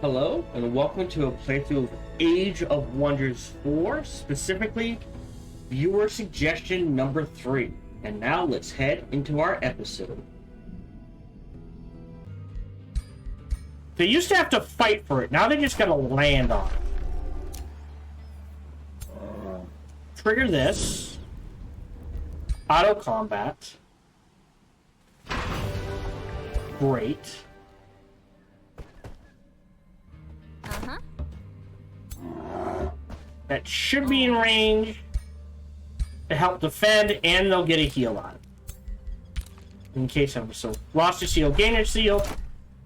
Hello, and welcome to a playthrough of Age of Wonders 4, specifically Viewer Suggestion number 3. And now let's head into our episode. They used to have to fight for it, now they just gotta land on it. Trigger this. Auto combat. Great. That should be in range to help defend, and they'll get a heal on it. In case of so lost a seal, gain a seal.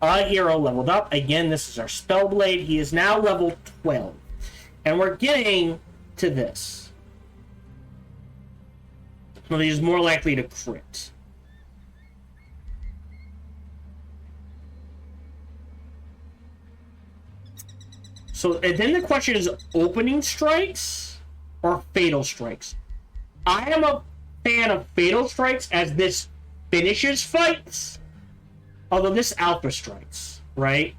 A hero leveled up. Again, this is our Spellblade. He is now level 12. And we're getting to this. So he's more likely to crit. So, and then the question is opening strikes or fatal strikes. I am a fan of fatal strikes as this finishes fights, although this alpha strikes, right?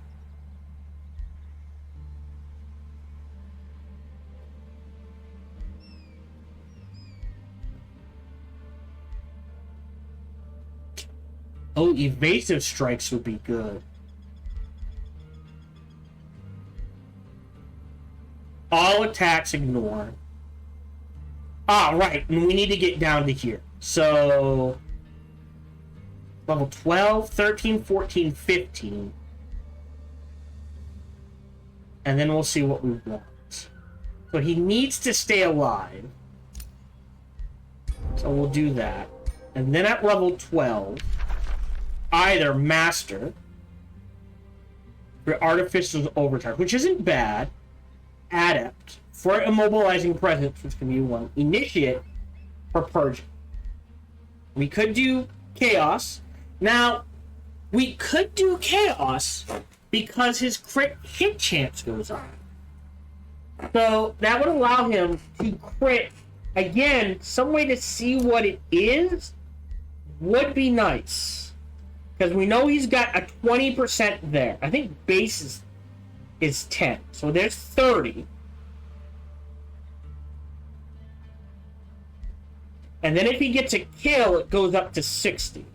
Oh, evasive strikes would be good. All attacks ignore. Ah, right. And we need to get down to here. So, level 12, 13, 14, 15. And then we'll see what we want. So he needs to stay alive. So we'll do that. And then at level 12, either Master for Artificial's Overcharge, which isn't bad. Adept for Immobilizing Presence, which can be one. Initiate for Purging. We could do Chaos. Now, we could do Chaos because his crit hit chance goes up. So that would allow him to crit. Again, some way to see what it is would be nice. Because we know he's got a 20% there. I think base is 10. So there's 30. And then if he gets a kill, it goes up to 60.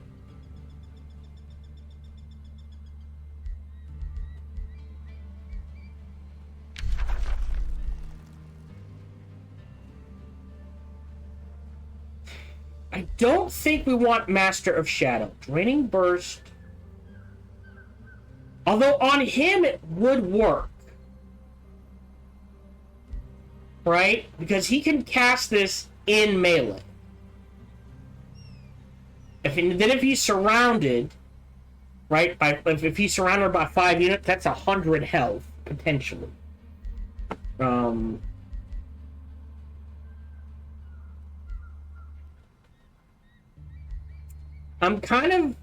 I don't think we want Master of Shadow. Draining Burst. Although on him it would work. Right? Because he can cast this in melee. If he's surrounded, right? If he's surrounded by 5 units, that's 100 health, potentially. I'm kind of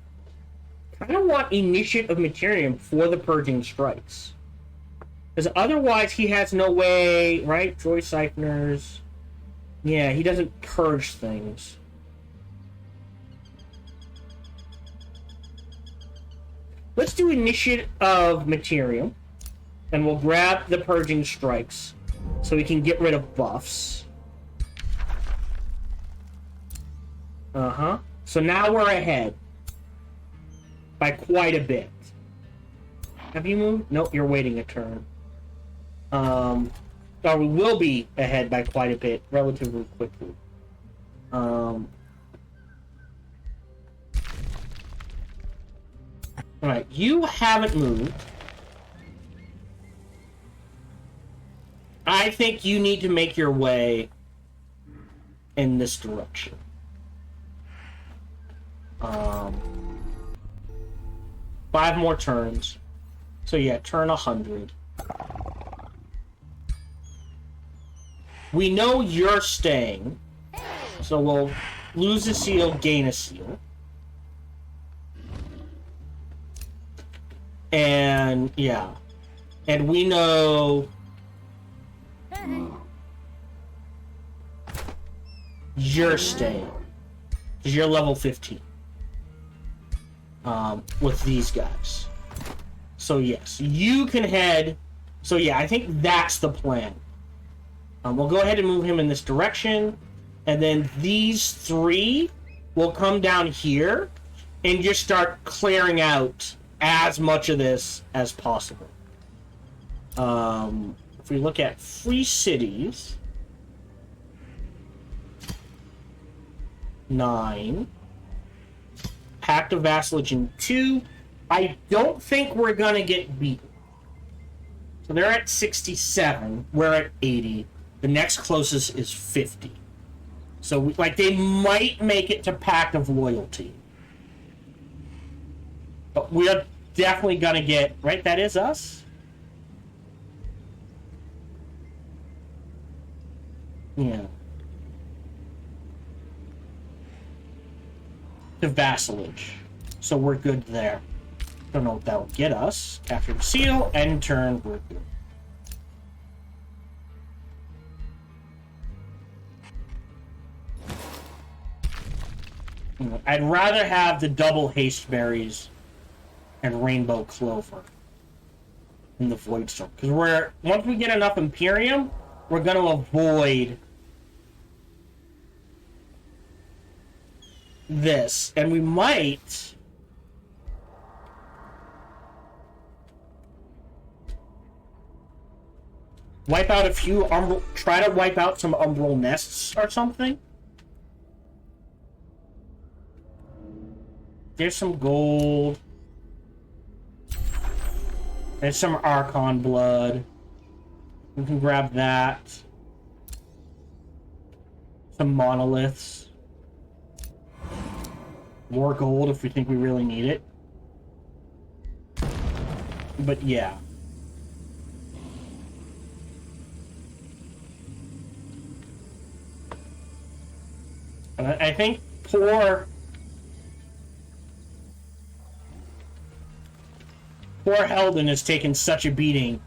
want Initiate of Materium for the Purging Strikes. Because otherwise he has no way, right? Joy Siphoners. Yeah, he doesn't purge things. Let's do Initiate of Materium. And we'll grab the Purging Strikes. So we can get rid of buffs. So now we're ahead. By quite a bit. Have you moved? Nope, you're waiting a turn. Or we will be ahead by quite a bit, relatively quickly. Alright, you haven't moved. I think you need to make your way in this direction. 5 more turns. So yeah, turn 100. We know you're staying. So we'll lose a seal, gain a seal. And yeah. And we know you're staying. Because you're level 15. With these guys. So yes, you can head. So yeah, I think that's the plan. We'll go ahead and move him in this direction, and then these three will come down here and just start clearing out as much of this as possible. If we look at free cities, 9, Pact of Vassalage in 2. I don't think we're gonna get beaten. So they're at 67. We're at 80. The next closest is 50. So, like, they might make it to Pact of Loyalty. But we're definitely gonna get... Right, that is us? Yeah. To vassalage. So we're good there. Don't know what that will get us. Capture the seal, end turn, we're good. I'd rather have the double haste berries and rainbow clover in the void storm, because once we get enough Imperium, we're going to avoid this, and we might wipe out a few try to wipe out some umbral nests or something. There's some gold. There's some Archon blood. We can grab that. Some monoliths. More gold if we think we really need it. But yeah. And I think poor Helden has taken such a beating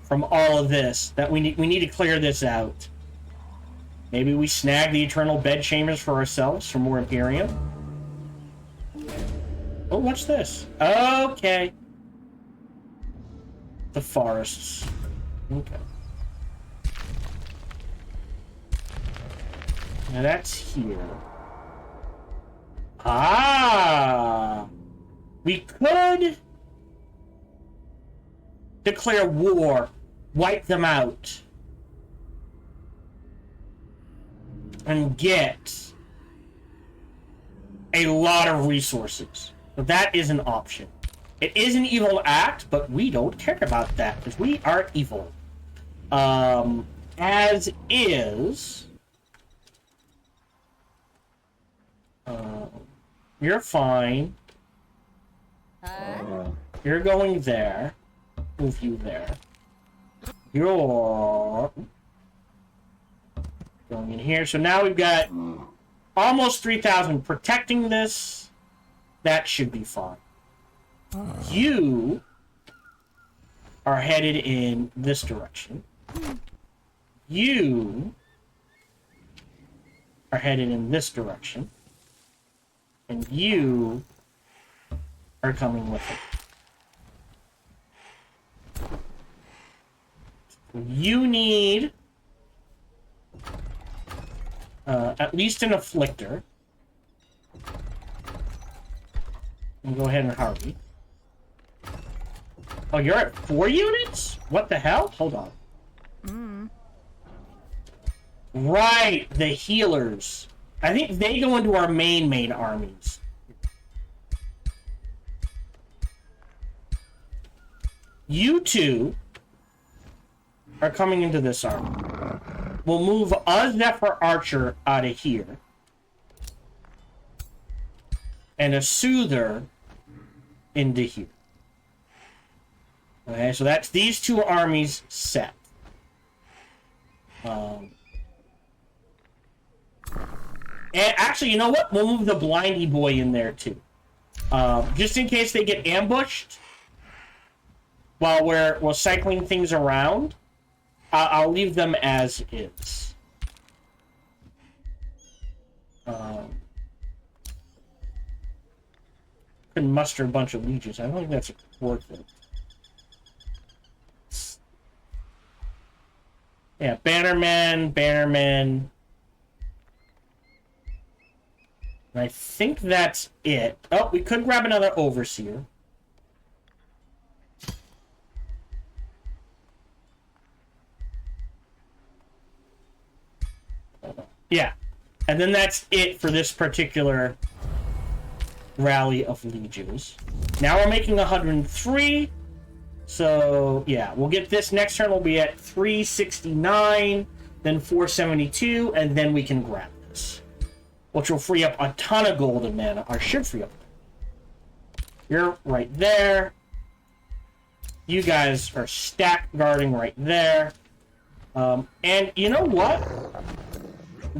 from all of this that we need to clear this out. Maybe we snag the Eternal Bed Chambers for ourselves for more Imperium. Oh, what's this? Okay. The forests. Okay. Now that's here. Ah! We could declare war, wipe them out, and get a lot of resources. So that is an option. It is an evil act, but we don't care about that because we are evil. As is. You're fine. You're going there. Move you there. You're going in here. So now we've got almost 3,000 protecting this. That should be fine. You are headed in this direction. You are headed in this direction. And you are coming with it. You need at least an afflictor. And go ahead and hurry. Oh, you're at 4 units? What the hell? Hold on. Right, the healers. I think they go into our main armies. You two are coming into this army. We'll move a Zephyr Archer out of here. And a Soother into here. Okay, so that's these two armies set. And actually, you know what? We'll move the Blindy Boy in there too. Just in case they get ambushed while we're cycling things around. I'll leave them as is. Can muster a bunch of legions. I don't think that's worth it. Yeah, Bannerman, Bannerman. And I think that's it. Oh, we could grab another Overseer. Yeah. And then that's it for this particular rally of legions. Now we're making 103. So, yeah, we'll get this next turn. We'll be at 369, then 472, and then we can grab this. Which will free up a ton of golden mana, or should free up. You're right there. You guys are stack guarding right there. And you know what?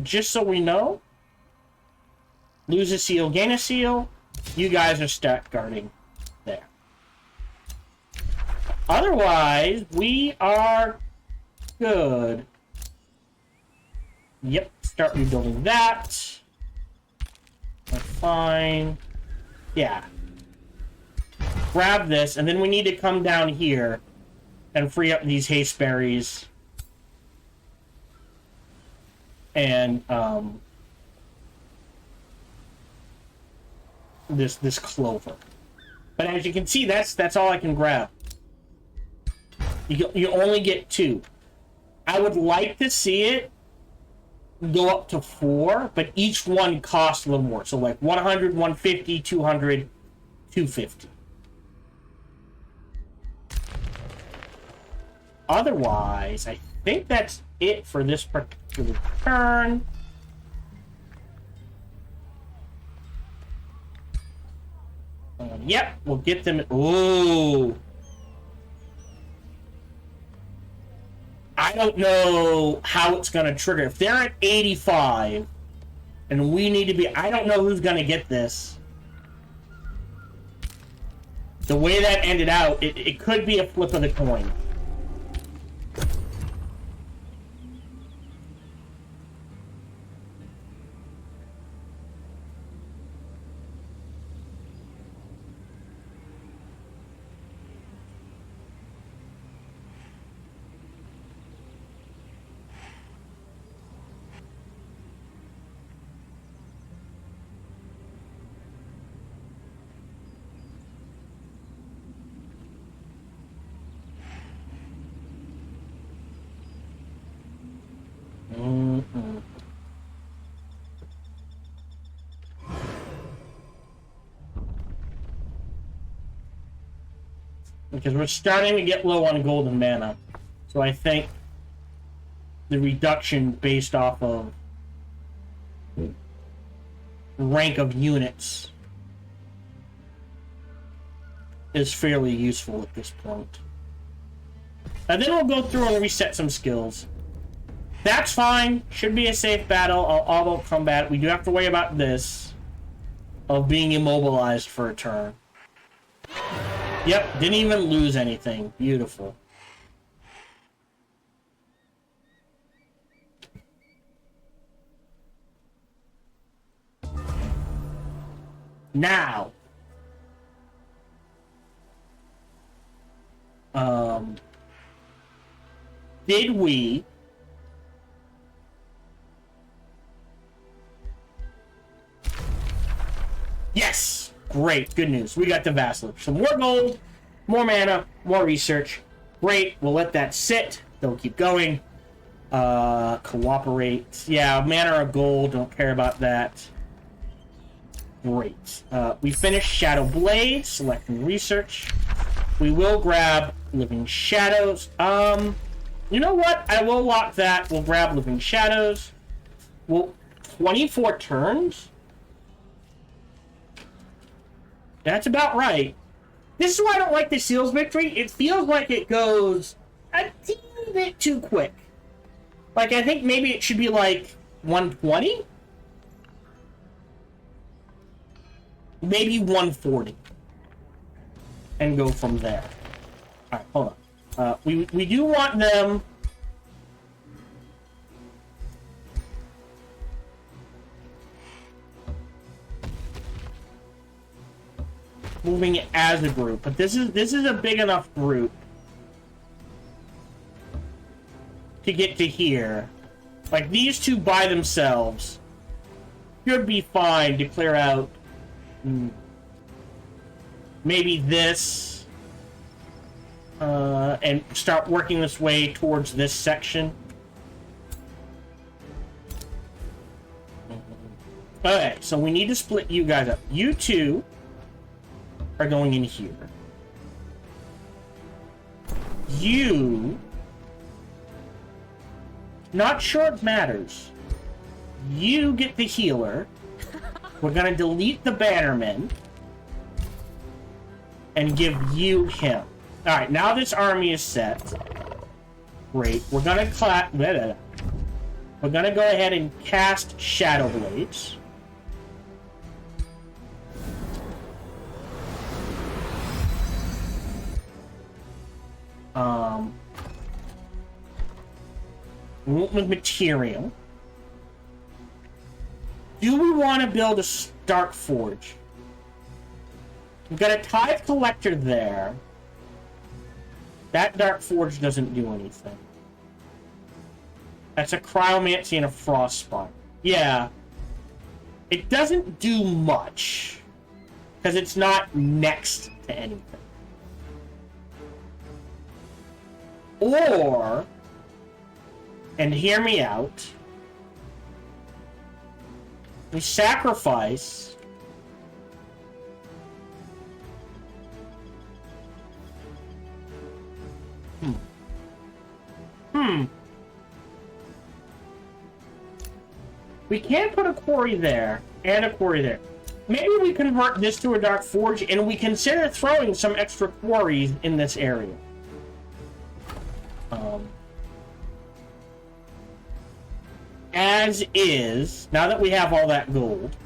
Just so we know, lose a seal, gain a seal. You guys are stack guarding there. Otherwise, we are good. Yep, start rebuilding that. That's fine. Yeah. Grab this, and then we need to come down here and free up these haste berries. And, this clover. But as you can see, that's all I can grab. You only get 2. I would like to see it go up to 4, but each one costs a little more. So like 100, 150, 200, 250. Otherwise, I think that's it for this particular turn. Yep, we'll get them. Ooh. I don't know how it's going to trigger. If they're at 85, and we need to be... I don't know who's going to get this. The way that ended out, it could be a flip of the coin. Because we're starting to get low on golden mana. So I think the reduction based off of rank of units is fairly useful at this point. And then we'll go through and reset some skills. That's fine. Should be a safe battle. Auto combat. We do have to worry about this of being immobilized for a turn. Yep, didn't even lose anything. Beautiful. Now, did we Yes! Great, good news. We got the Vassalage. Some more gold, more mana, more research. Great, we'll let that sit. They'll keep going. Cooperate. Yeah, mana or gold, don't care about that. Great. We finished Shadow Blade, selecting research. We will grab Living Shadows. You know what? I will lock that. We'll grab Living Shadows. Well, 24 turns? That's about right. This is why I don't like the Seals victory. It feels like it goes a teeny bit too quick. Like, I think maybe it should be like 120? Maybe 140. And go from there. Alright, hold on. We do want them... moving as a group, but this is a big enough group to get to here. Like, these two by themselves should be fine to clear out maybe this and start working this way towards this section. Okay, so we need to split you guys up. You two are going in here. You... Not sure it matters. You get the healer. We're gonna delete the bannerman. And give you him. Alright, now this army is set. Great. We're gonna We're gonna go ahead and cast Shadow Blades. With material. Do we want to build a Dark Forge? We've got a Tithe Collector there. That Dark Forge doesn't do anything. That's a Cryomancy and a Frostspine. Yeah. It doesn't do much. Because it's not next to anything. Or... And hear me out. We sacrifice... We can't put a quarry there, and a quarry there. Maybe we convert this to a Dark Forge, and we consider throwing some extra quarries in this area. As is, now that we have all that gold,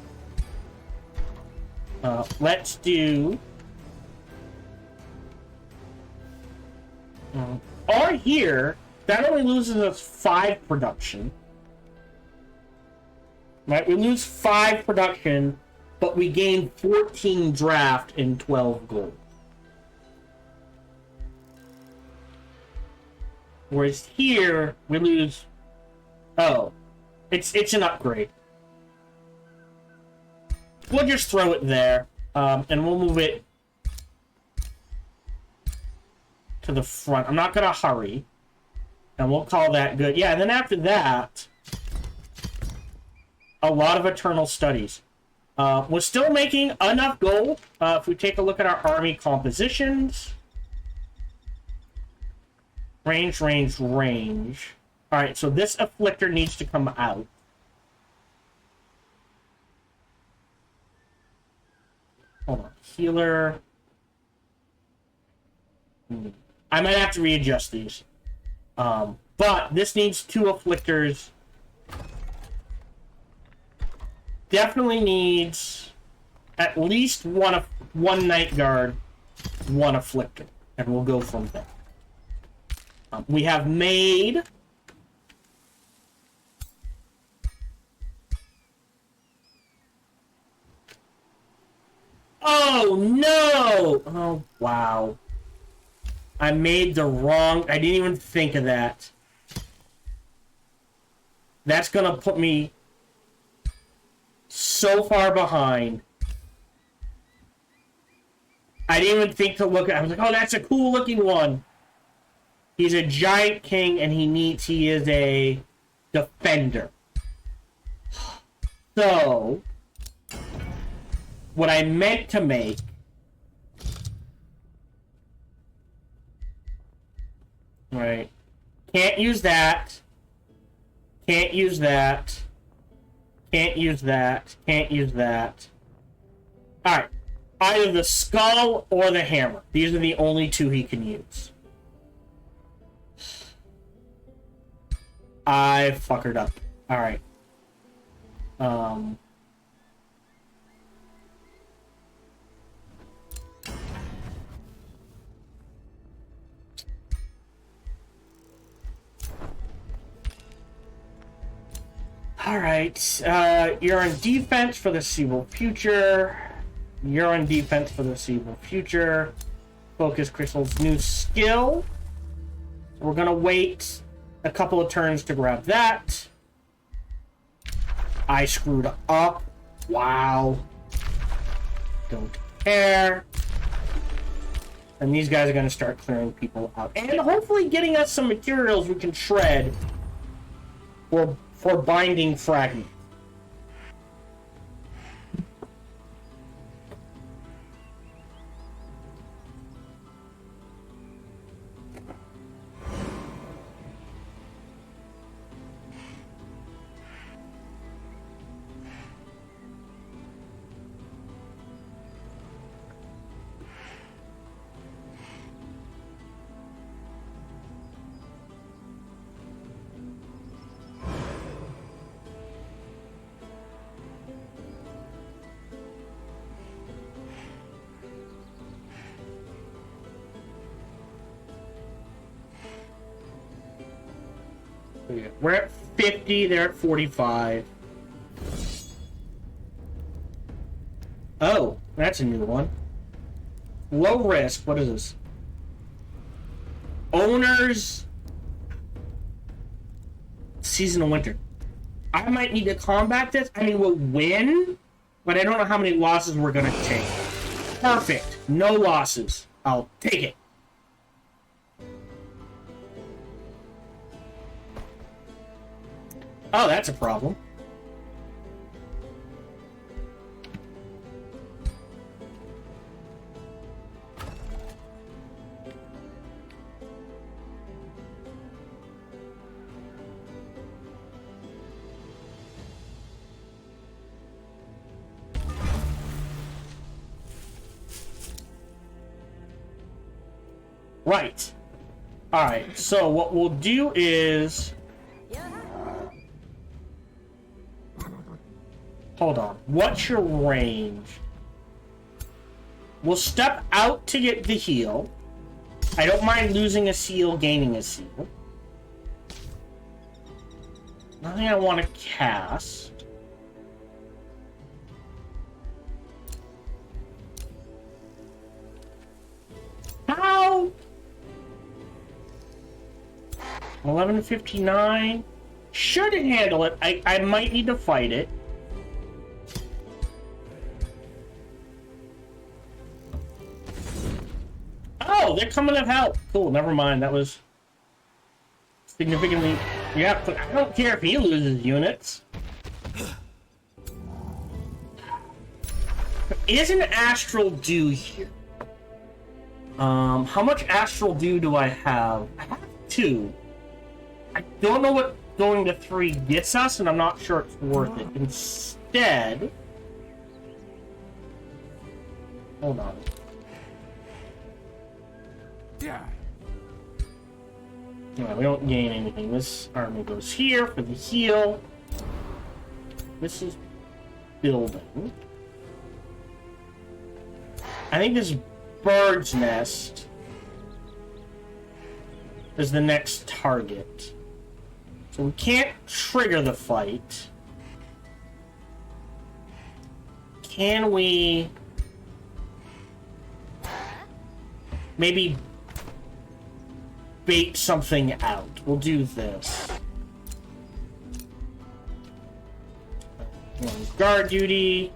let's do... Our here, that only loses us 5 production. Right, we lose 5 production, but we gain 14 draft and 12 gold. Whereas here, we lose... Oh. It's an upgrade. We'll just throw it there, and we'll move it to the front. I'm not gonna hurry, and we'll call that good. Yeah, and then after that, a lot of Eternal Studies. We're still making enough gold. If we take a look at our army compositions, range. Alright, so this Afflictor needs to come out. Hold on. Healer. I might have to readjust these. But this needs 2 Afflictors. Definitely needs at least one Night Guard, 1 Afflictor. And we'll go from there. We have made... Oh, no! Oh, wow. I made the wrong... I didn't even think of that. That's gonna put me so far behind. I didn't even think to look at... I was like, oh, that's a cool-looking one. He's a giant king, and he is a defender. So... What I meant to make... Right. Can't use that. Can't use that. Can't use that. Can't use that. Alright. Either the skull or the hammer. These are the only 2 he can use. I fuckered up. Alright. Alright, you're on defense for the foreseeable future. You're on defense for the foreseeable future. Focus Crystal's new skill. We're gonna wait a couple of turns to grab that. I screwed up. Wow. Don't care. And these guys are going to start clearing people out. And hopefully getting us some materials we can shred for binding fragments. We're at 50, they're at 45. Oh, that's a new one. Low risk, what is this? Owners Season of Winter. I might need to combat this. I mean, we'll win, but I don't know how many losses we're gonna take. Perfect. No losses. I'll take it. Oh, that's a problem. Right. All right. So what we'll do is... Hold on. What's your range? We'll step out to get the heal. I don't mind losing a seal, gaining a seal. Nothing I want to cast. How? 11:59. Should handle it. I might need to fight it. Oh, they're coming to help. Cool, never mind. That was significantly... Yeah, but I don't care if he loses units. Is an astral dew here? How much astral dew do I have? I have 2. I don't know what going to 3 gets us, and I'm not sure it's worth it. Instead... Hold on. No, we don't gain anything. This army goes here for the heal. This is building. I think this bird's nest is the next target. So we can't trigger the fight. Can we maybe bait something out? We'll do this. Guard duty.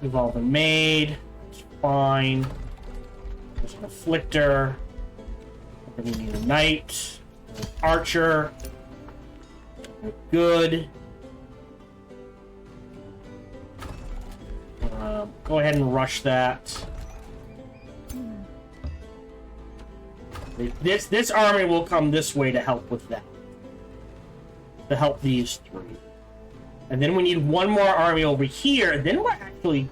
We've all been made. It's fine. There's an afflictor. We're gonna need a knight. An archer. We're good. Go ahead and rush that. This army will come this way to help with that. To help these 3. And then we need one more army over here. Then we're actually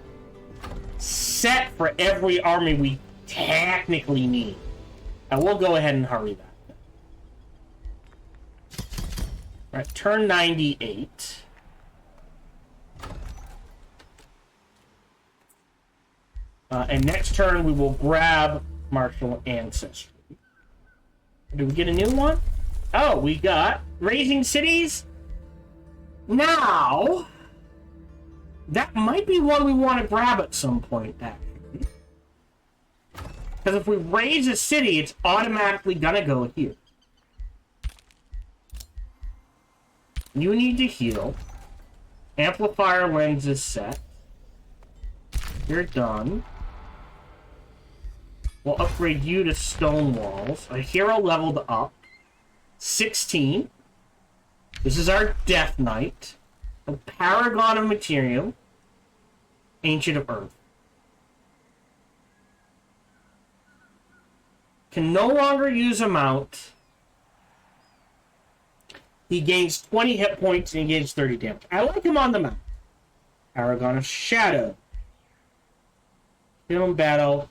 set for every army we technically need. And we'll go ahead and hurry that. Alright, turn 98. And next turn we will grab Martial Ancestry. Do we get a new one? Oh, we got Raising Cities. Now, that might be one we want to grab at some point, actually. Because if we raise a city, it's automatically gonna go here. You need to heal. Amplifier lens is set. You're done. We'll upgrade you to stone walls. A hero leveled up. 16. This is our Death Knight. A Paragon of Materium. Ancient of Earth. Can no longer use a mount. He gains 20 hit points and he gains 30 damage. I like him on the mount. Paragon of Shadow. Film battle.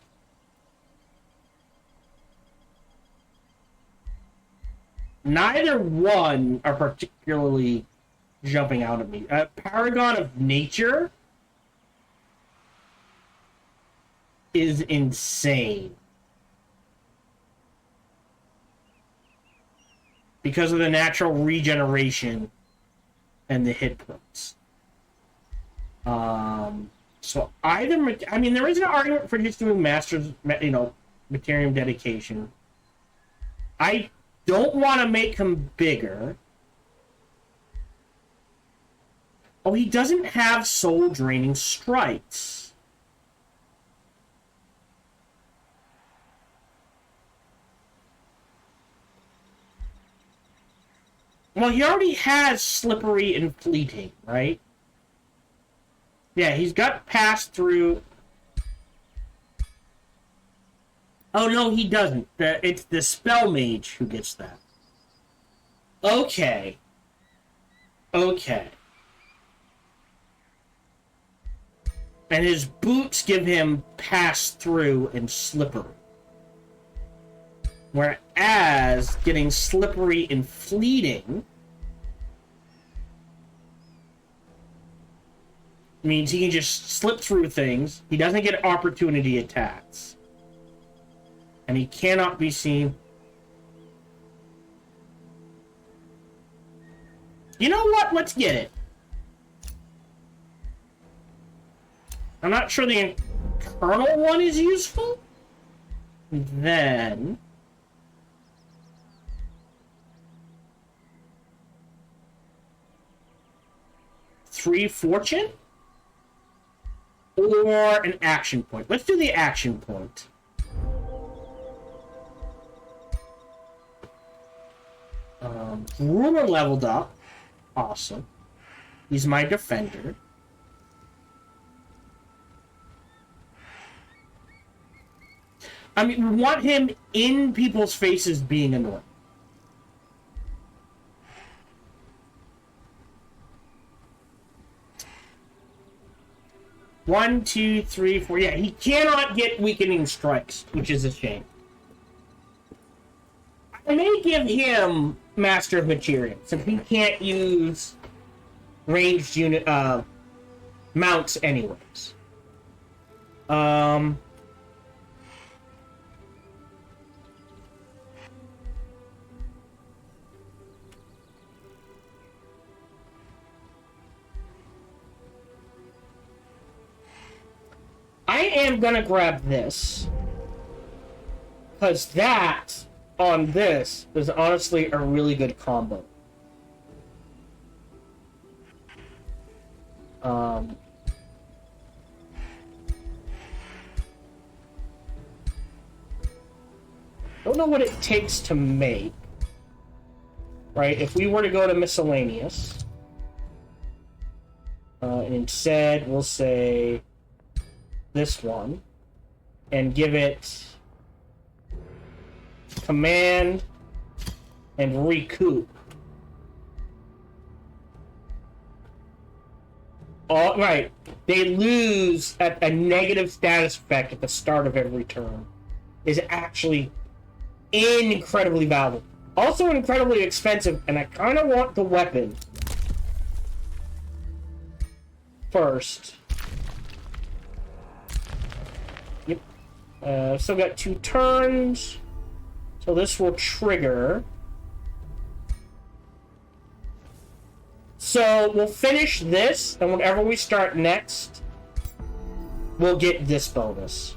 Neither one are particularly jumping out at me. Paragon of Nature is insane. Because of the natural regeneration and the hit points. So either, I mean, there is an argument for just doing Masters, Materium Dedication. I don't want to make him bigger. Oh, he doesn't have soul draining strikes. Well, he already has Slippery and Fleeting, right? Yeah, he's got Pass Through. Oh, no, he doesn't. It's the Spell Mage who gets that. Okay. Okay. And his boots give him Pass Through and Slippery. Whereas getting Slippery and Fleeting means he can just slip through things. He doesn't get opportunity attacks. And he cannot be seen. You know what? Let's get it. I'm not sure the Infernal one is useful. Then... 3 Fortune? Or an action point. Let's do the action point. Ruler leveled up. Awesome. He's my defender. I mean, we want him in people's faces being annoying. One, two, three, four. Yeah, he cannot get weakening strikes, which is a shame. I may give him Master of Material, since he can't use ranged unit mounts anyways. I am gonna grab this, because that on this is honestly a really good combo. Don't know what it takes to make. Right, if we were to go to miscellaneous, and instead we'll say this one, and give it command and recoup. All right, they lose at a negative status effect at the start of every turn. Is actually incredibly valuable. Also incredibly expensive, and I kind of want the weapon first. Yep. Still got 2 turns. So this will trigger. So we'll finish this, and whenever we start next, we'll get this bonus.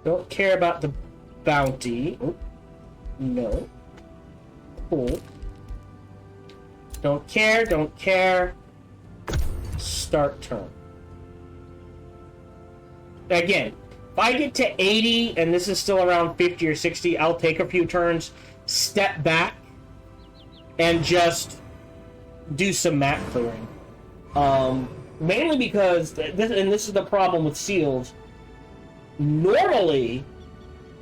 Don't care about the bounty. Oh, no. Cool. Don't care, don't care. Start turn. Again, if I get to 80 and this is still around 50 or 60, I'll take a few turns, step back, and just do some map clearing. Mainly because, this is the problem with seals, normally,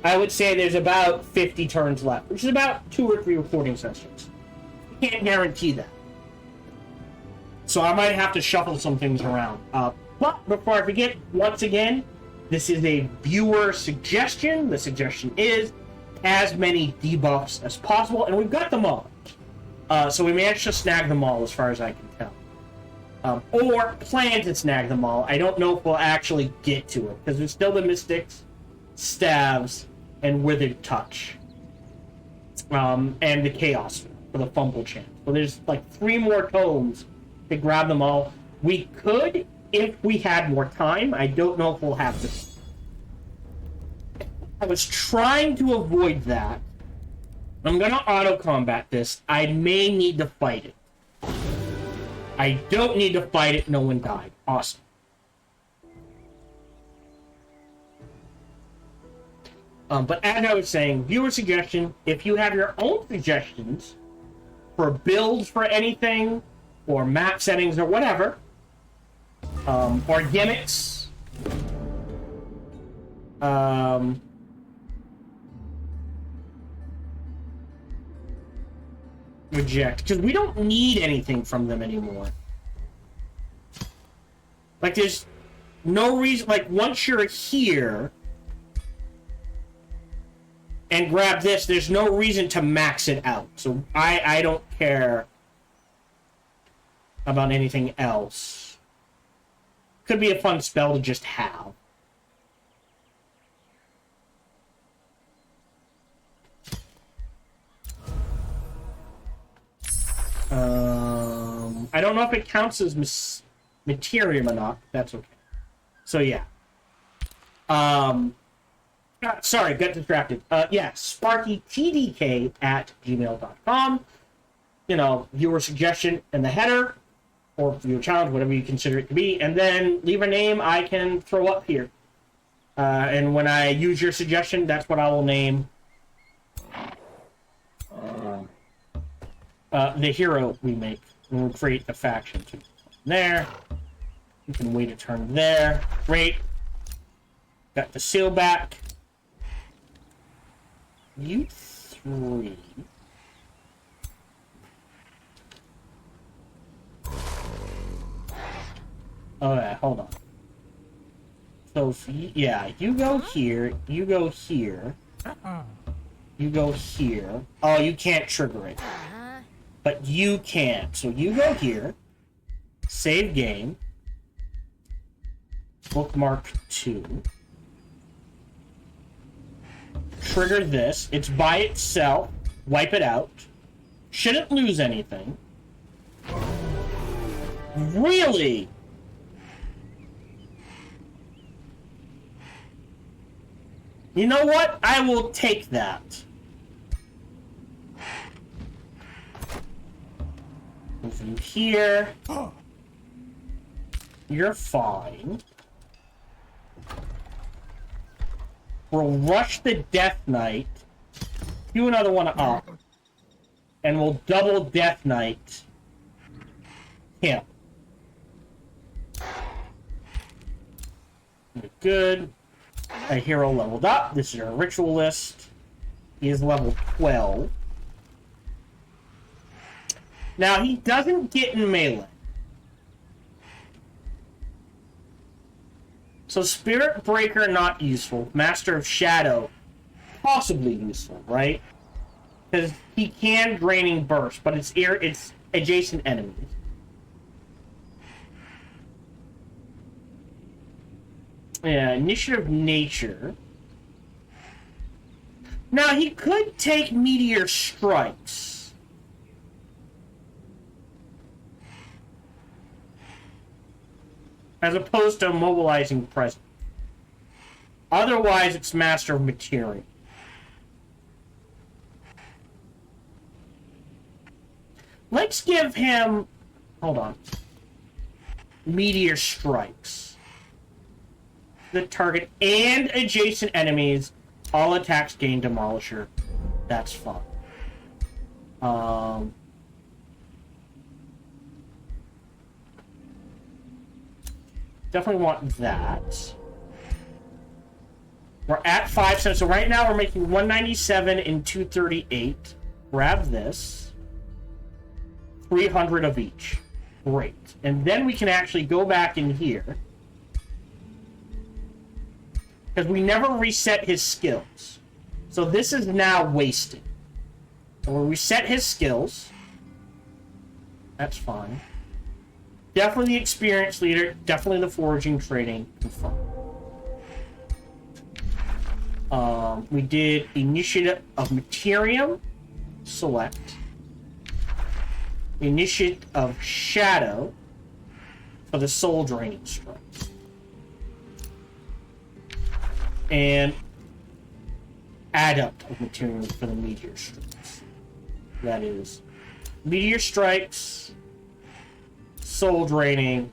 I would say there's about 50 turns left, which is about 2 or 3 recording sessions. Can't guarantee that. So I might have to shuffle some things around. But before I forget, once again, this is a viewer suggestion. The suggestion is as many debuffs as possible, and we've got them all. So we managed to snag them all as far as I can tell. Or plan to snag them all. I don't know if we'll actually get to it, because there's still the Mystics, Staves, and Withered Touch. And the Chaos for the Fumble Chant. So there's like 3 more tomes to grab them all. We could, if we had more time. I don't know if we'll have this. I was trying to avoid that. I'm gonna auto-combat this. I may need to fight it. I don't need to fight it. No one died. Awesome. But as I was saying, viewer suggestion, if you have your own suggestions for builds for anything, or map settings, or whatever, or gimmicks, reject, because we don't need anything from them anymore. Like, there's no reason, like, once you're here and grab this, there's no reason to max it out. So I don't care about anything else. Could be a fun spell to just have. I don't know if it counts as Materium or not. That's okay. So yeah. Sorry, got distracted. Yeah, SparkyTDK@gmail.com. You know, viewer suggestion in the header, or viewer challenge, whatever you consider it to be, and then leave a name I can throw up here. And when I use your suggestion, that's what I will name the hero we make. And we'll create a faction. So there. You can wait a turn there. Great. Got the seal back. You 3. Oh yeah, hold on. So yeah, you go here, you go here, you go here. Oh, you can't trigger it. But you can. So you go here, save game, bookmark 2. Trigger this. It's by itself. Wipe it out. Shouldn't lose anything. Really? You know what? I will take that. Move you here. You're fine. We'll rush the Death Knight, do another one up, and we'll double Death Knight him. Good. A hero leveled up. This is our ritualist. He is level 12. Now, he doesn't get in melee. So Spirit Breaker, not useful. Master of Shadow, possibly useful, right? Because he can Draining Burst, but it's adjacent enemies. Yeah, Initiative Nature. Now, he could take Meteor Strikes. As opposed to Immobilizing Presence. Otherwise, it's Master of Material. let's give him... Hold on. Meteor strikes. The target and adjacent enemies. All attacks gain Demolisher. That's fun. Definitely want that. We're at 5 cents. So right now we're making 197 and 238. Grab this. 300 of each. Great. And then we can actually go back in here. Because we never reset his skills. So this is now wasted. So we'll reset his skills. That's fine. Definitely the experience leader. Definitely the foraging trading. Confirm. We did Initiative of Materium. Select. Initiative of Shadow for the Soul Draining Strikes. And Adept of Materium for the Meteor Strikes. That is Meteor Strikes, Soul Draining,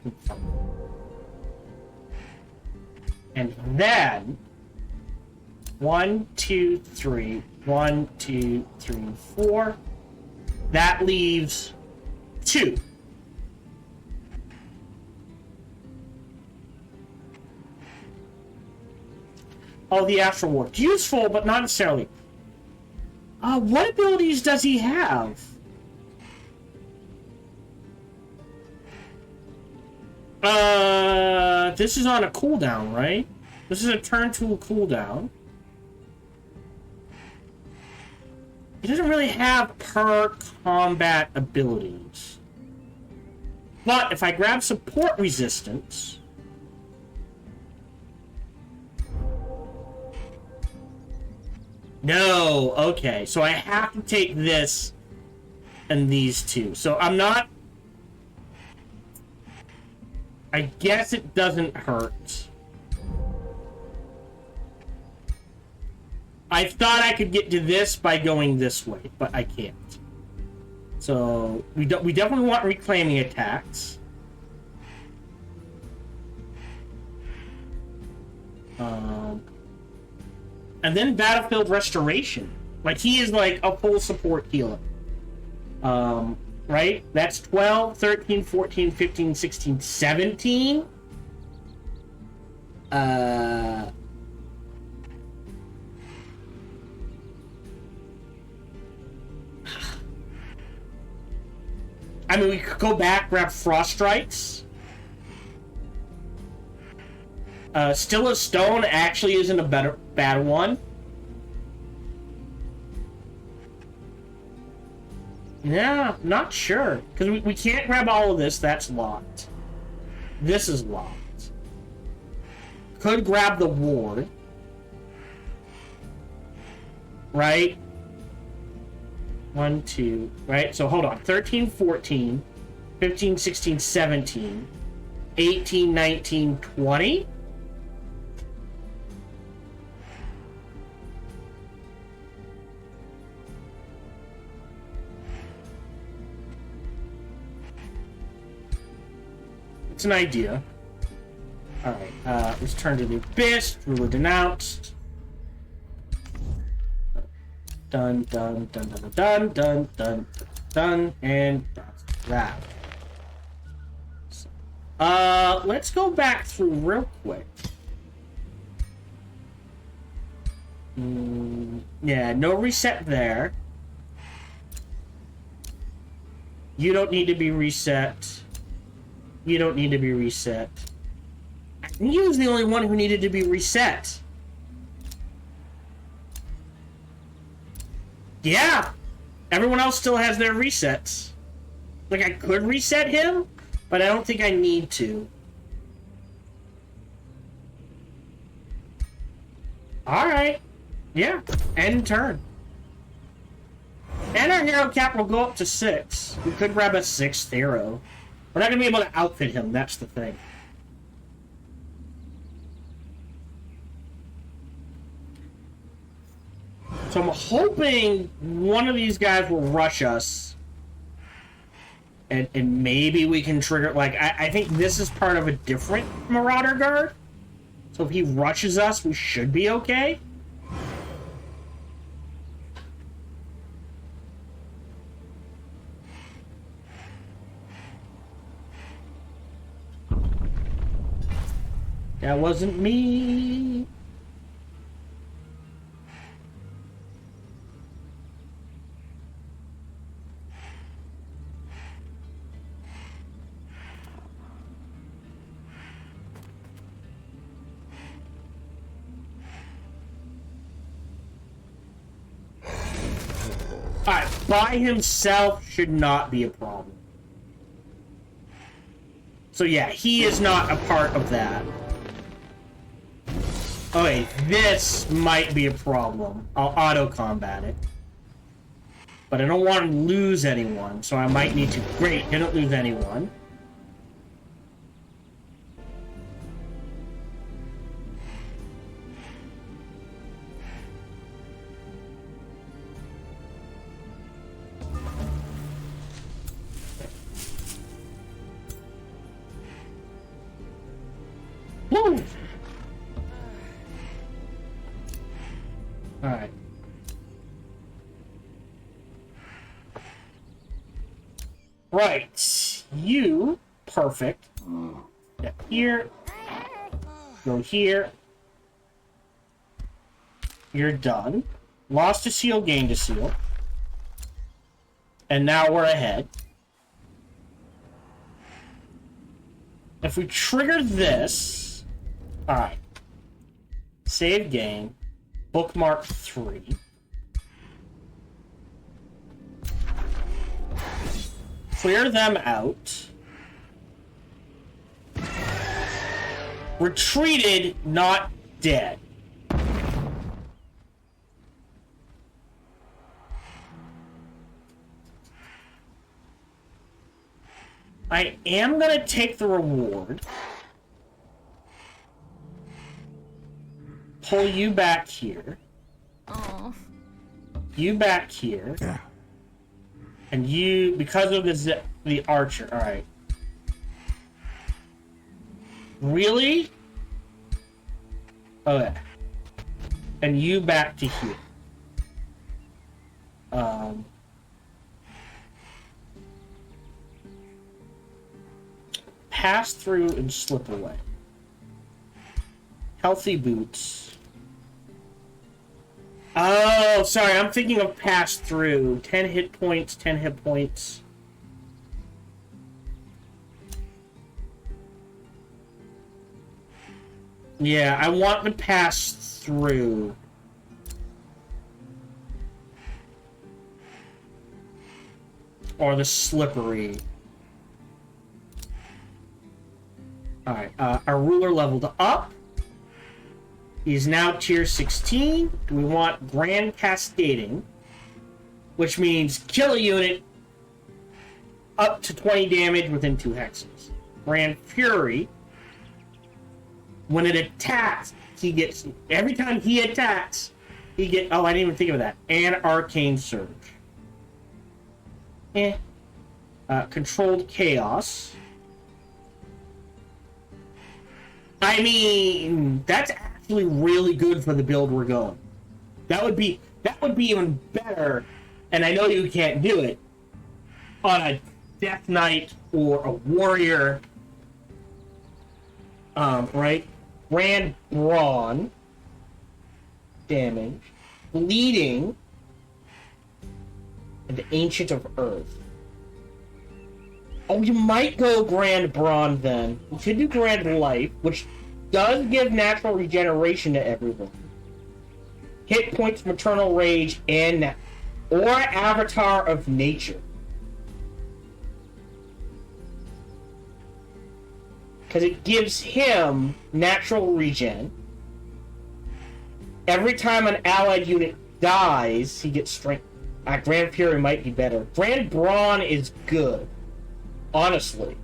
confirm. And then 1, 2, 3, 1, 2, 3, 4. That leaves 2. Oh, the Astral Warp. Useful, but not necessarily. What abilities does he have? This is on a cooldown, right? This is a turn 2 cooldown. He doesn't really have per combat abilities. But if I grab support resistance... No, okay. So I have to take this and these two. So I'm not... I guess it doesn't hurt. I thought I could get to this by going this way, but I can't. So we definitely want reclaiming attacks. And then Battlefield Restoration. Like, he is like a full support healer. Right? That's 12, 13, 14, 15, 16, 17. I mean, we could go back, grab Frost Strikes. Still a Stone actually isn't a bad one. Yeah, not sure. Because we can't grab all of this. That's locked. This is locked. Could grab the Ward. Right? 1, 2, right? So hold on. 13, 14, 15, 16, 17, 18, 19, 20? It's an idea. Alright, let's turn to the Abyss. Ruler denounced. Done, done, done, done, done, done, done, done, and that's that. So, let's go back through real quick. Yeah, no reset there. You don't need to be reset. You don't need to be reset. He was the only one who needed to be reset. Yeah! Everyone else still has their resets. Like, I could reset him, but I don't think I need to. Alright. Yeah. End turn. And our hero cap will go up to 6. We could grab a 6th hero. We're not going to be able to outfit him, that's the thing. So I'm hoping one of these guys will rush us. And maybe we can trigger... Like, I think this is part of a different Marauder Guard. So if he rushes us, we should be okay. That wasn't me. Alright, by himself should not be a problem. So yeah, he is not a part of that. Okay, this might be a problem. I'll auto-combat it. But I don't want to lose anyone, so I might need to... Great, didn't lose anyone. Woo! Alright. Right. You. Perfect. Step here. Go here. You're done. Lost a seal, gained a seal. And now we're ahead. If we trigger this... Alright. Save game. Bookmark 3. Clear them out. Retreated, not dead. I am gonna take the reward. Pull you back here. Oh. You back here. Yeah. And you, because of the archer. All right. Really? Okay. And you back to here. Pass through and slip away. Healthy boots. Oh, sorry, I'm thinking of pass through. 10 hit points, 10 hit points. Yeah, I want to pass through. Or the slippery. Alright, our ruler leveled up. He's now tier 16. Do we want Grand Cascading? Which means kill a unit up to 20 damage within 2 hexes. Grand Fury. When it attacks, he gets... Every time he attacks, he gets... Oh, I didn't even think of that. And Arcane Surge. Controlled Chaos. I mean, that's actually really good for the build we're going. That would be even better, and I know you can't do it, on a Death Knight or a Warrior. Right? Grand Brawn. Damage. Bleeding. And Ancient of Earth. Oh, you might go Grand Brawn then. You should do Grand Life, which does give natural regeneration to everyone. Hit points, Maternal Rage, and or Avatar of Nature. Because it gives him natural regen. Every time an allied unit dies, he gets strength. Grand Fury might be better. Grand Brawn is good. Honestly.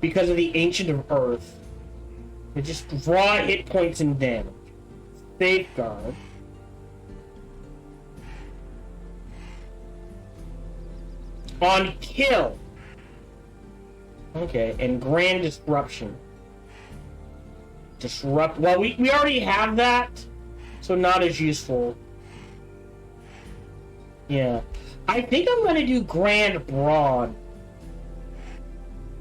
Because of the Ancient of Earth. It just raw hit points and damage. Safeguard. On kill. Okay, and Grand Disruption. Disrupt. Well, we already have that, so not as useful. Yeah. I think I'm gonna do Grand Broad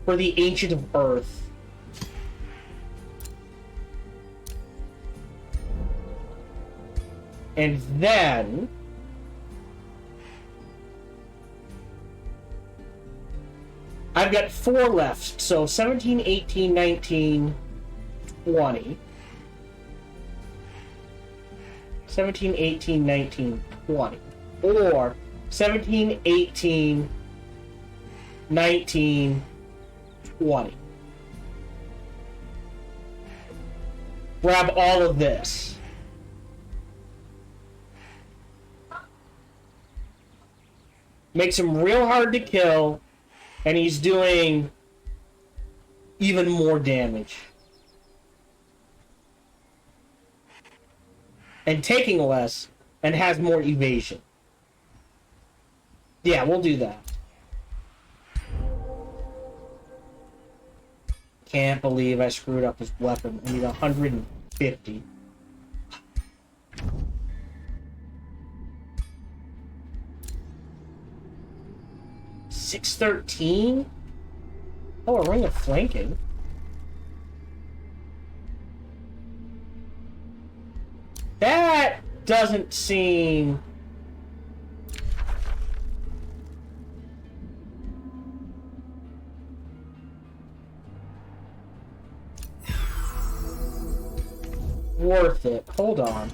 for the Ancient of Earth. And then I've got 4 left, so 17, 18, 19, 20. 17, 18, 19, 20. Or 17, 18, 19, 20. Grab all of this. Makes him real hard to kill, and he's doing even more damage. And taking less, and has more evasion. Yeah, we'll do that. Can't believe I screwed up his weapon. I need 150. $613? Oh, a ring of flanking. That doesn't seem... worth it. Hold on.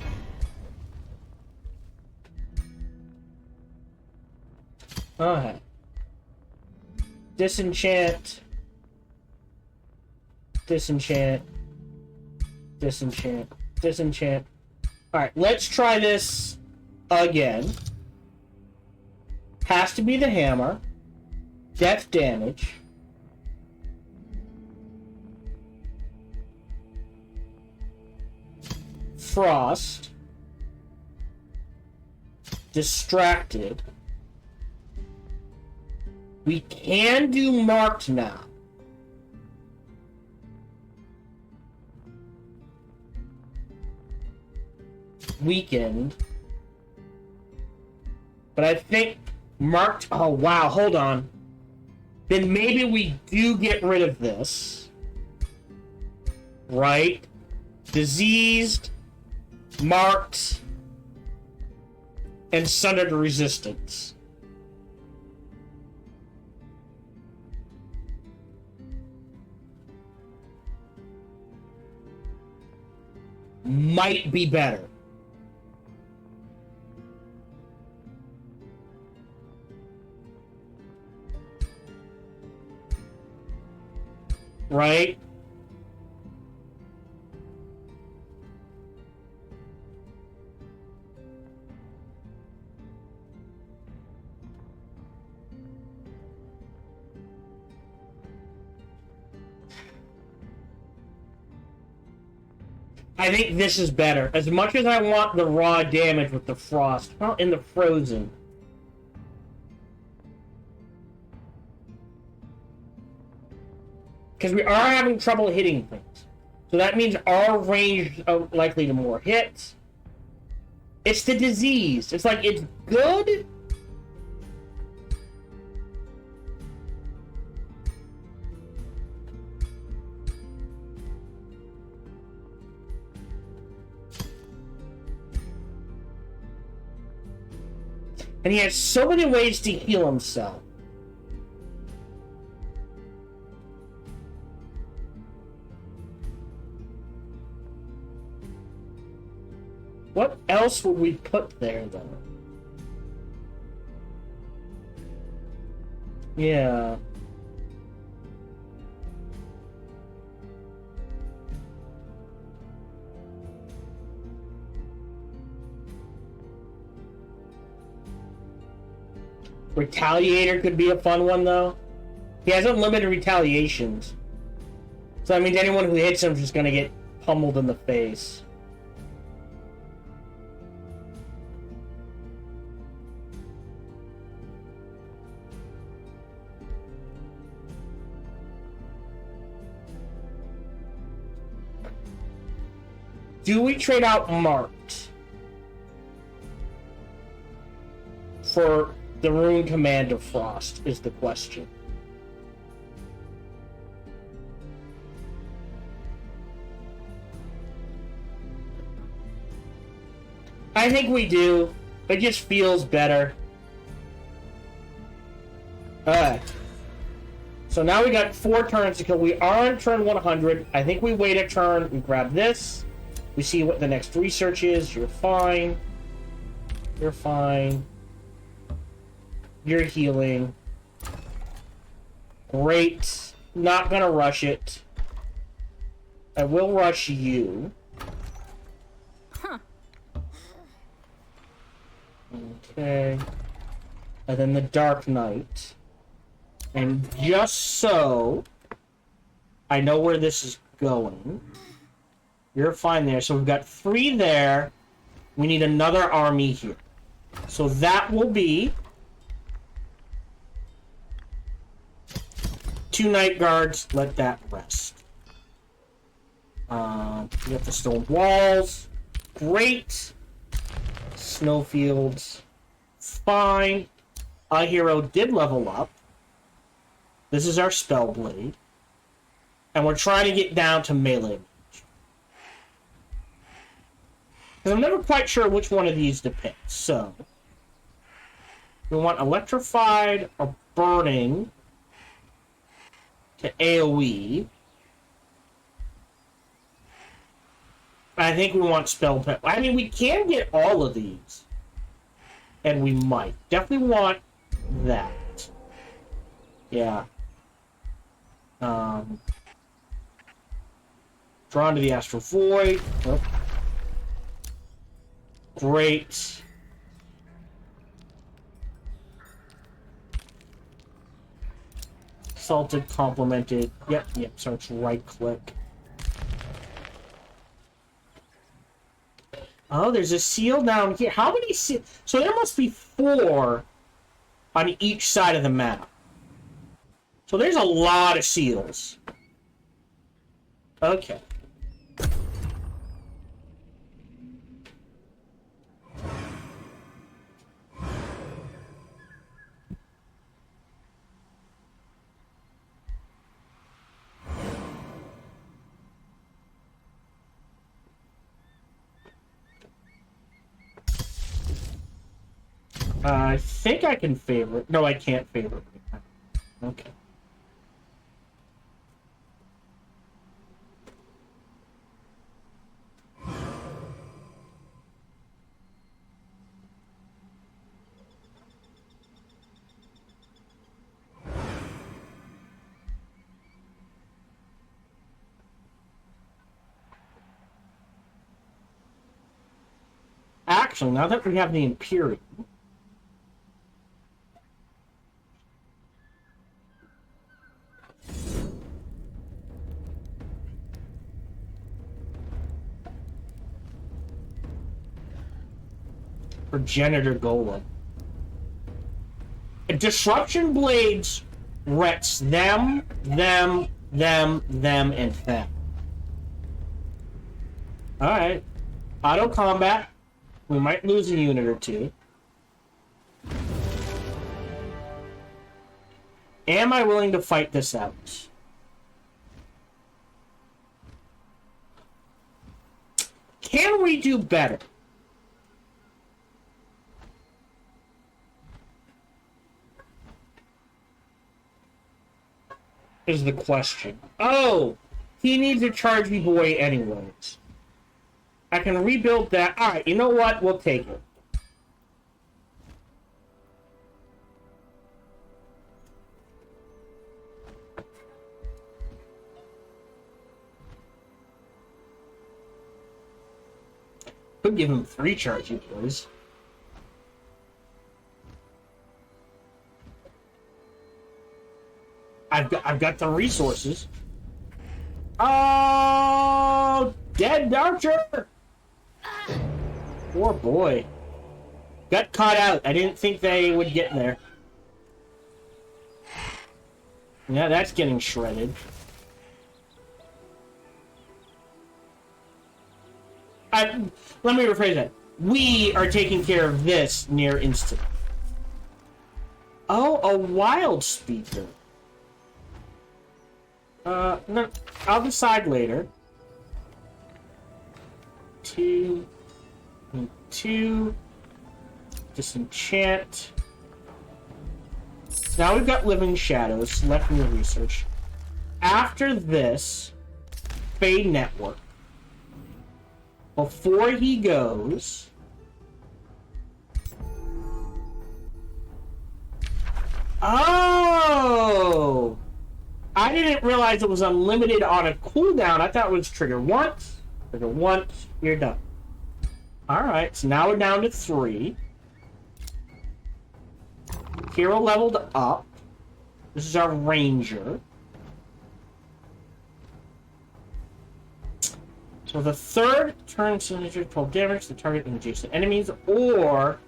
Okay. Disenchant. Disenchant. Disenchant. Disenchant. Alright, let's try this again. Has to be the hammer. Death damage. Frost. Distracted. We can do marked now. Weakened. But I think marked... Oh, wow. Hold on. Then maybe we do get rid of this. Right? Diseased. Marked. And sundered resistance. Might be better. Right? I think this is better. As much as I want the raw damage with the frost, well, in the frozen. Because we are having trouble hitting things. So that means our range are likely to more hits. It's the disease. It's like, it's good. And he has so many ways to heal himself. What else would we put there, though? Yeah. Retaliator could be a fun one, though. He has unlimited retaliations. So that means anyone who hits him is just gonna get pummeled in the face. Do we trade out Marked for the Rune Command of Frost is the question. I think we do. It just feels better. Alright. So now we got 4 turns to kill. We are on turn 100. I think we wait a turn. We grab this. We see what the next research is. You're fine. You're fine. You're healing. Great. Not gonna rush it. I will rush you. Huh. Okay. And then the Dark Knight. And just so I know where this is going. You're fine there. So we've got 3 there. We need another army here. So that will be 2 Night Guards. Let that rest. We got the stone walls. Great. Snowfields. Fine. Our hero did level up. This is our Spellblade. And we're trying to get down to melee. Because I'm never quite sure which one of these depicts. So, we want Electrified or Burning to AoE. I think we want Spell Pet. I mean, we can get all of these. And we might. Definitely want that. Yeah. Drawn to the Astral Void. Oh. Great. Salted, complemented. Yep, so it's right click. Oh, there's a seal down here. How many seals? So there must be 4 on each side of the map. So there's a lot of seals. Okay. I think I can favorite. No, I can't favorite. Okay. Actually, now that we have the Imperium, Progenitor Golem. Disruption Blades wrecks them, and them. Alright. Auto combat. We might lose a unit or 2. Am I willing to fight this out? Can we do better? Is the question. Oh! He needs a Charge Me Boy anyways. I can rebuild that. Alright, you know what? We'll take it. Could give him 3 Charge Me Boys. I've got the resources. Oh, dead archer. Poor boy. Got caught out. I didn't think they would get there. Yeah, that's getting shredded. Let me rephrase that. We are taking care of this near instant. Oh, a wild speaker. No, I'll decide later. Two. Disenchant. Now we've got living shadows left in the research. After this, fade network. Before he goes, oh, I didn't realize it was unlimited on a cooldown. I thought it was trigger once, you're done. All right, so now we're down to 3. Hero leveled up. This is our ranger. So the third turn signature 12 damage to target and adjacent enemies, or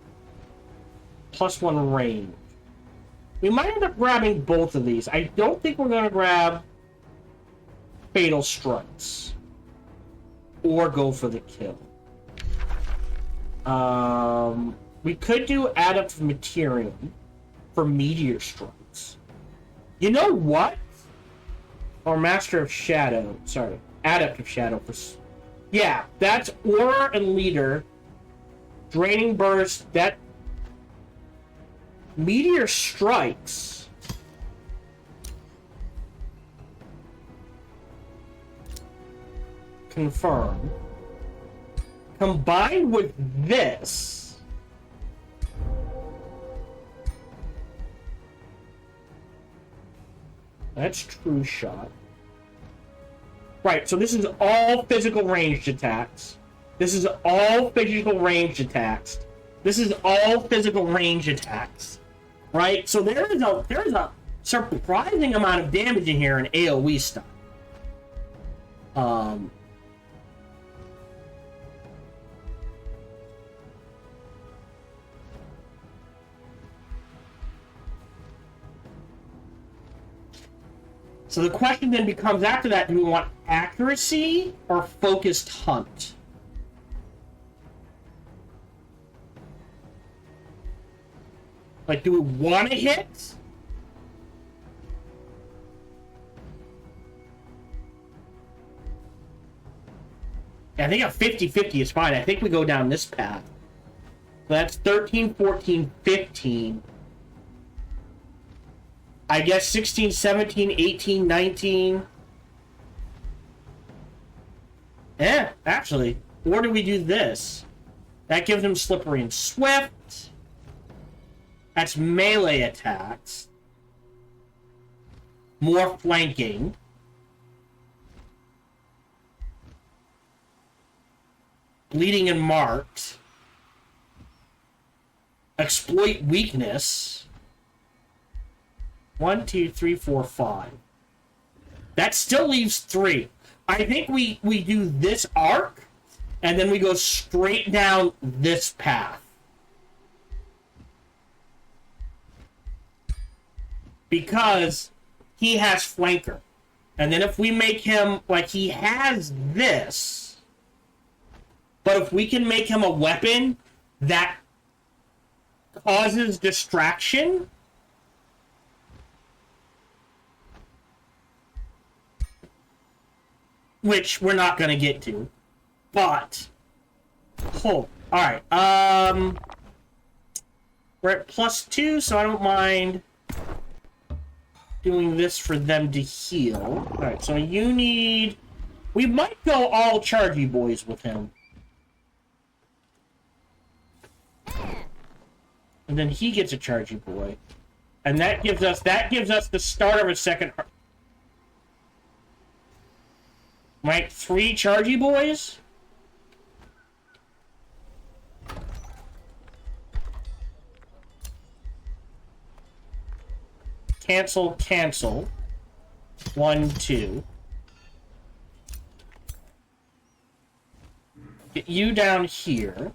+1 range. We might end up grabbing both of these. I don't think we're going to grab Fatal Strikes or go for the kill. We could do Adept Material for Meteor Strikes. You know what? Or Master of Shadow. Sorry. Adept of Shadow. Yeah, that's Aura and Leader. Draining Burst. That Meteor Strikes. Confirm. Combined with this. That's True Shot. Right, so this is all physical ranged attacks. This is all physical ranged attacks. This is all physical range attacks. Right? So there's a surprising amount of damage in here in AoE stuff. So the question then becomes after that, do we want accuracy or focused hunt? Like, do we want to hit? I think a 50-50 is fine. I think we go down this path. So that's 13, 14, 15. I guess 16, 17, 18, 19. Yeah, actually. Or do we do this? That gives him Slippery and Swift. That's melee attacks. More flanking. Bleeding and Marked. Exploit Weakness. 1, 2, 3, 4, 5. That still leaves 3. I think we do this arc, and then we go straight down this path. Because he has Flanker. And then if we make him, like, he has this, but if we can make him a weapon that causes distraction, which we're not going to get to, but all right. We're at +2, so I don't mind doing this for them to heal. All right, so you need. We might go all Chargy Boys with him, and then he gets a Chargy Boy, and that gives us the start of a second. Right, 3 Chargy Boys? Cancel, cancel. 1, 2. Get you down here.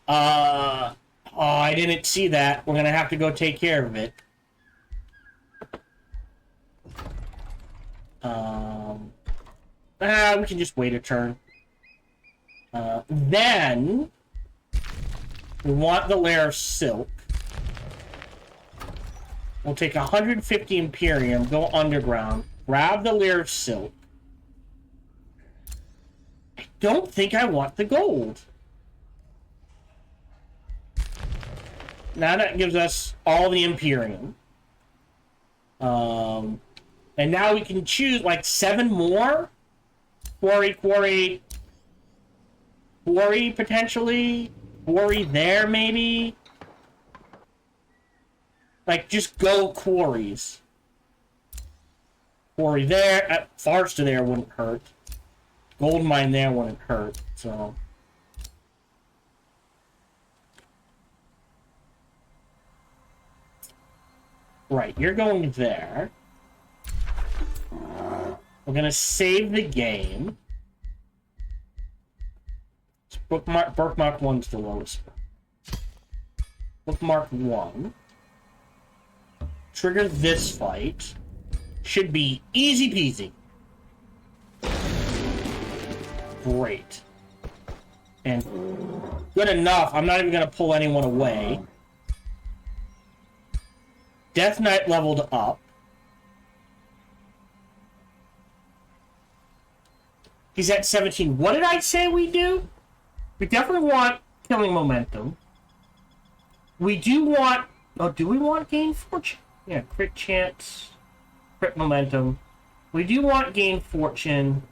Oh, I didn't see that. We're gonna have to go take care of it. We can just wait a turn. Then we want the layer of silk. We'll take 150 Imperium, go underground, grab the layer of silk. I don't think I want the gold. Now that gives us all the Imperium. And now we can choose like 7 more. Quarry, potentially. Quarry there, maybe. Like, just go quarries. Quarry there. Forester there wouldn't hurt. Gold mine there wouldn't hurt, so. Right, you're going there. We're gonna save the game. Bookmark 1's the lowest. Bookmark 1. Trigger this fight. Should be easy peasy. Great. And good enough. I'm not even going to pull anyone away. Death Knight leveled up. He's at 17. What did I say we do? We definitely want killing momentum. We do want... Oh, do we want gain fortune? Yeah, crit chance, crit momentum. We do want gain fortune.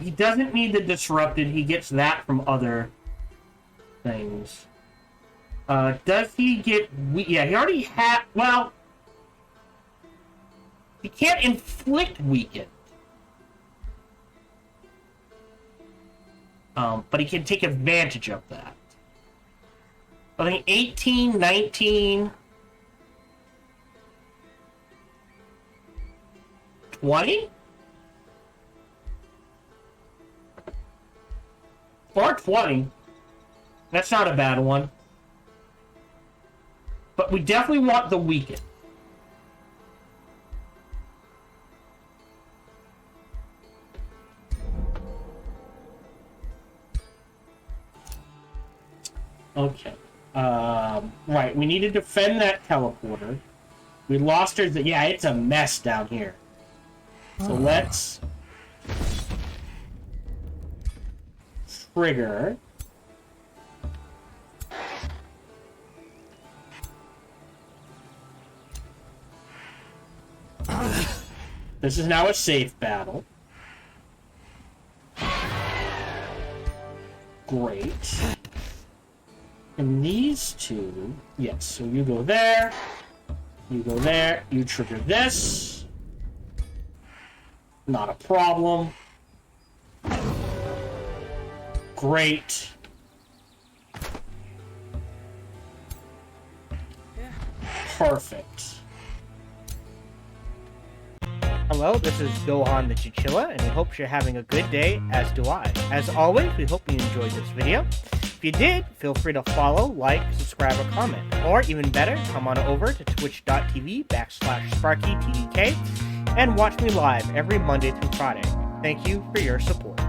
He doesn't need the disrupted. He gets that from other things. Does he get... Yeah, he already had... Well... He can't inflict weaken. But he can take advantage of that. I think 18, 19, 20? Or 20. That's not a bad one. But we definitely want the weaken. Okay. Right, we need to defend that teleporter. We lost her. Yeah, it's a mess down here. So let's trigger. This is now a safe battle. Great. And these two, yes, so you go there, you trigger this. Not a problem. Great. Perfect. Hello, this is Gohan the Chinchilla, and we hope you're having a good day, as do I. As always, we hope you enjoyed this video. If you did, feel free to follow, like, subscribe, or comment. Or even better, come on over to twitch.tv/SparkyTDK and watch me live every Monday through Friday. Thank you for your support.